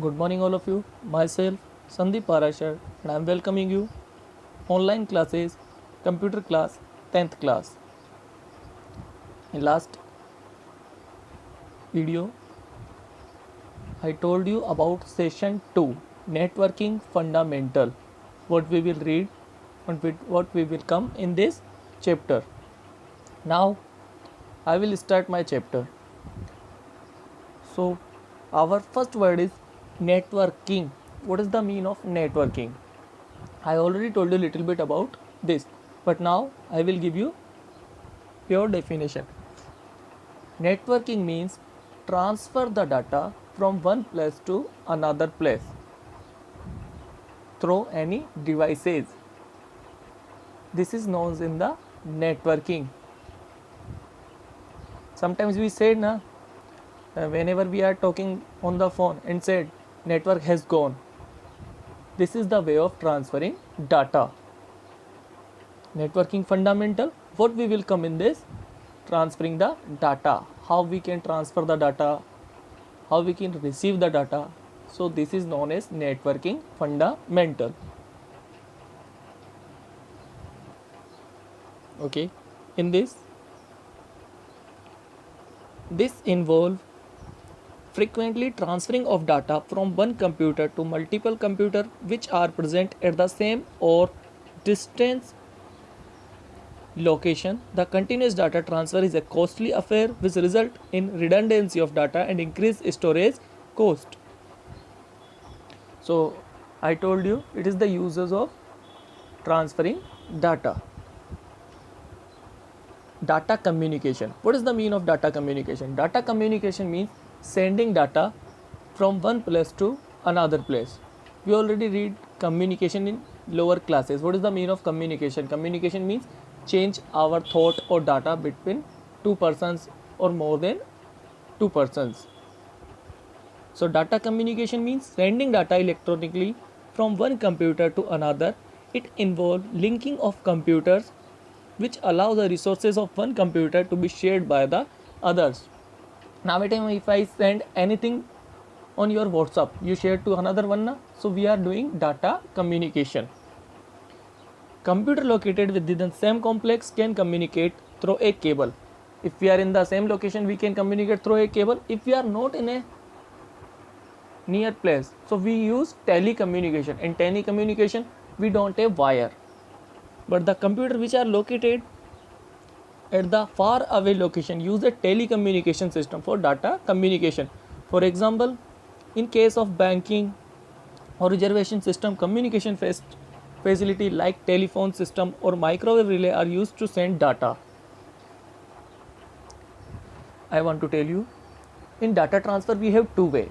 Good morning, all of you. Myself, Sandeep Parashar, and I am welcoming you online classes, computer class, 10th class. In last video, I told you about session 2, networking fundamental. What we will read and what we will come in this chapter. Now, I will start my chapter. So, our first word is networking. What is the meaning of networking? I already told you a little bit about this, but now I will give you pure definition. Networking means transfer the data from one place to another place through any devices. This is known in the networking. Sometimes we said na, whenever we are talking on the phone and said network has gone. This is the way of transferring data. Networking fundamental. What we will come in this? Transferring the data. How we can transfer the data, how we can receive the data. So this is known as networking fundamental. Okay, in this involve frequently transferring of data from one computer to multiple computer which are present at the same or distance location. The continuous data transfer is a costly affair which result in redundancy of data and increased storage cost. So I told you it is the uses of transferring data. Data communication. What is the meaning of data communication? Data communication means sending data from one place to another place. We already read communication in lower classes. What is the meaning of communication? Communication means change our thought or data between two persons or more than two persons. So data communication means sending data electronically from one computer to another. It involves linking of computers which allow the resources of one computer to be shared by the others. Nowadays, if I send anything on your WhatsApp, you share to another one na? So we are doing data communication. Computer located within the same complex can communicate through a cable. If we are in the same location, we can communicate through a cable. If we are not in a near place, so we use telecommunication. In telecommunication, we don't have wire, but the computer which are located at the far away location use a telecommunication system for data communication. For example, in case of banking or reservation system, communication facility like telephone system or microwave relay are used to send data. I want to tell you, in data transfer we have two ways,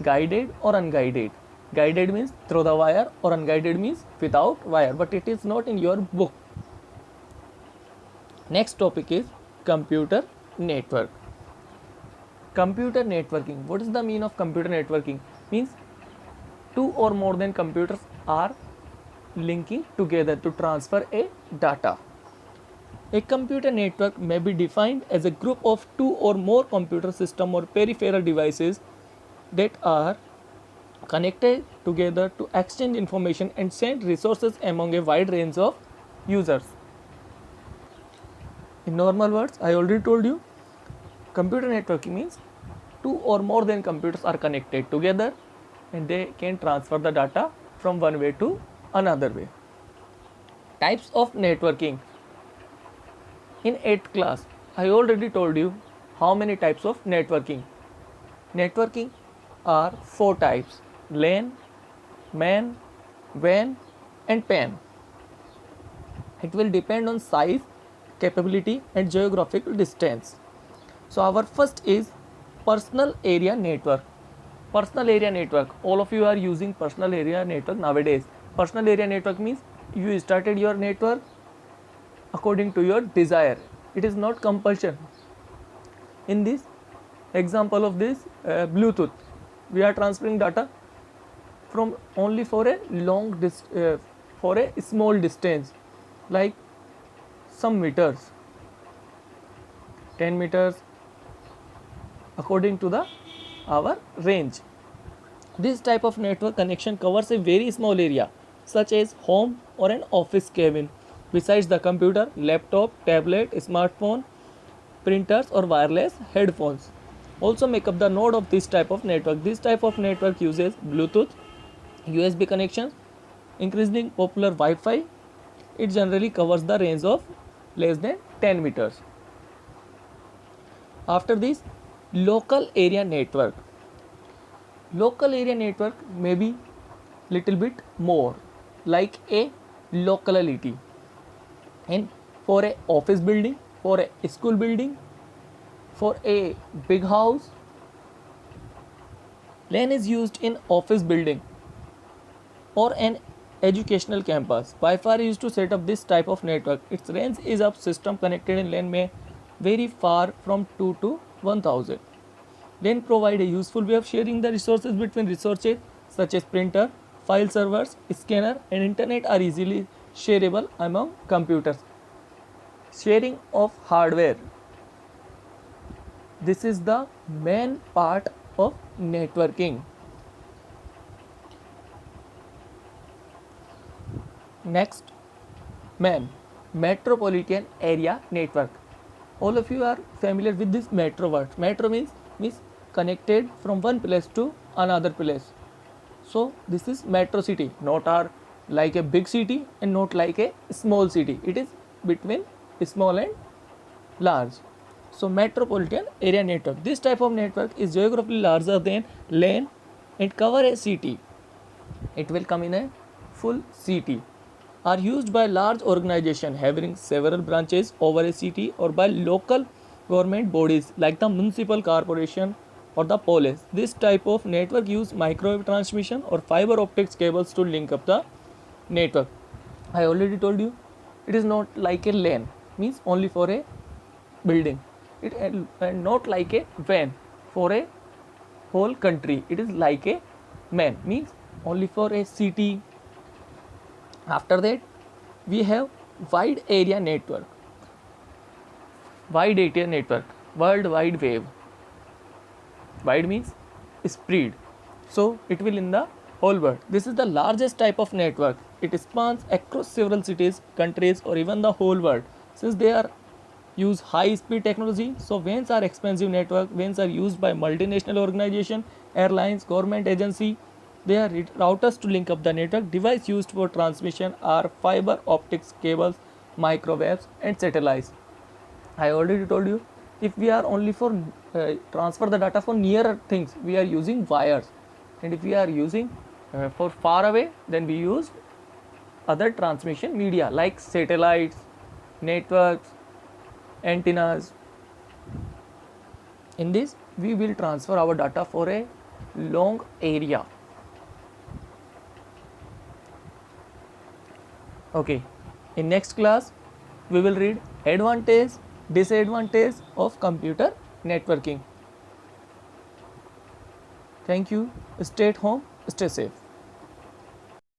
guided or unguided. Guided means through the wire or unguided means without wire, but it is not in your book. Next topic is computer network. Computer networking. What is the meaning of computer networking? Means two or more than computers are linking together to transfer a data. A computer network may be defined as a group of two or more computer system or peripheral devices that are connected together to exchange information and send resources among a wide range of users. In normal words, I already told you, computer networking means two or more than computers are connected together and they can transfer the data from one way to another way. Types of networking. In 8th class, I already told you how many types of networking. Networking are 4 types: LAN, MAN, WAN and PAN. It will depend on size, capability and geographical distance. So our first is personal area network. Personal area network. All of you are using personal area network nowadays. Personal area network means you started your network according to your desire. It is not compulsion. In this example of this Bluetooth, we are transferring data from only for a for a small distance, like some meters, 10 meters, according to the our range. This type of network connection covers a very small area, such as home or an office cabin. Besides the computer, laptop, tablet, smartphone, printers or wireless headphones also make up the node of this type of network. This type of network uses Bluetooth, USB connections, increasingly popular Wi-Fi. It generally covers the range of less than 10 meters. After this, local area network. Local area network may be little bit more like a locality, and for a office building, for a school building, for a big house. LAN is used in office building or an educational campus. Wi-Fi is used to set up this type of network. Its range is of system connected in LAN may vary far from 2 to 1000. LAN provide a useful way of sharing the resources between resources such as printer, file servers, scanner and internet are easily shareable among computers. Sharing of hardware. This is the main part of networking. Next, metropolitan area network. All of you are familiar with this metro word. Metro means connected from one place to another place. So this is metro city, not are like a big city and not like a small city. It is between small and large. So metropolitan area network. This type of network is geographically larger than LAN and cover a city. It will come in a full city. Are used by large organization having several branches over a city or by local government bodies like the municipal corporation or the police. This type of network use microwave transmission or fiber optics cables to link up the network. I already told you it is not like a LAN, means only for a building. It and not like a WAN for a whole country. It is like a MAN, means only for a city. After that, we have wide area network. Wide area network, World Wide Web. Wide means spread, so it will in the whole world. This is the largest type of network. It spans across several cities, countries, or even the whole world. Since they are use high speed technology, so WANs are expensive network. WANs are used by multinational organization, airlines, government agency. They are routers to link up the network. Device used for transmission are fiber optics cables, microwaves and satellites. I already told you, if we are only for transfer the data for nearer things, we are using wires, and if we are using for far away, then we use other transmission media like satellites, networks, antennas. In this, we will transfer our data for a long area. Okay, in next class, we will read advantage, disadvantage of computer networking. Thank you. Stay at home, stay safe.